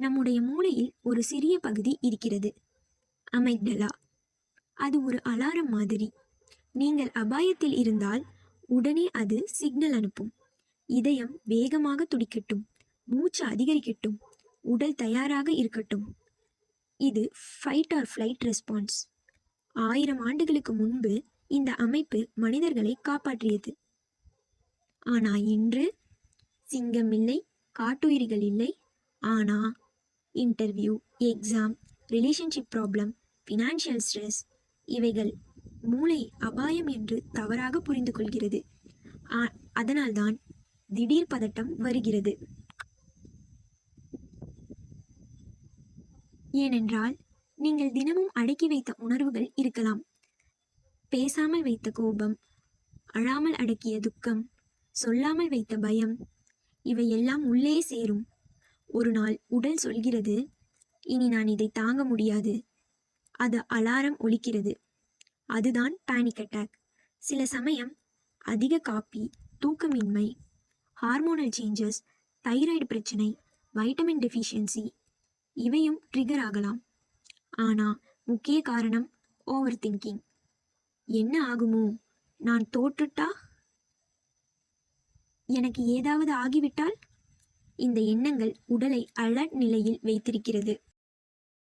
நம்முடைய மூளையில் ஒரு சிறிய பகுதி இருக்கிறது, அமைக்டலா. அது ஒரு அலாரம் மாதிரி. நீங்கள் அபாயத்தில் இருந்தால் உடனே அது சிக்னல் அனுப்பும். இதயம் வேகமாக துடிக்கட்டும், மூச்சு அதிகரிக்கட்டும், உடல் தயாராக இருக்கட்டும். இது ஃபைட் ஆர் ஃப்ளைட் ரெஸ்பான்ஸ். 1000 ஆண்டுகளுக்கு முன்பு இந்த அமைப்பு மனிதர்களை காப்பாற்றியது. ஆனா இன்று சிங்கம் இல்லை, காட்டுயிர்கள் இல்லை. ஆனா interview, exam, relationship problem, financial stress, இவைகள் மூளை அபாயம் என்று தவறாக புரிந்து கொள்கிறது. அதனால்தான் திடீர் பதட்டம் வருகிறது. ஏனென்றால் நீங்கள் தினமும் அடக்கி வைத்த உணர்வுகள் இருக்கலாம். பேசாமல் வைத்த கோபம், அழாமல் அடக்கிய துக்கம், சொல்லாமல் வைத்த பயம், இவையெல்லாம் உள்ளே சேரும். ஒரு நாள் உடல் சொல்கிறது, இனி நான் இதை தாங்க முடியாது. அது அலாரம் ஒலிக்கிறது. அதுதான் பேனிக் அட்டாக். சில சமயம் அதிக காப்பி, தூக்கமின்மை, ஹார்மோனல் சேஞ்சஸ், தைராய்டு பிரச்சனை, வைட்டமின் டெஃபிஷியன்சி, இவையும் ட்ரிகர் ஆகலாம். ஆனா முக்கிய காரணம் ஓவர் திங்கிங். என்ன ஆகுமோ, நான் தோற்றுட்டா, எனக்கு ஏதாவது ஆகிவிட்டால், இந்த எண்ணங்கள் உடலை அலர்ட் நிலையில் வைத்திருக்கிறது.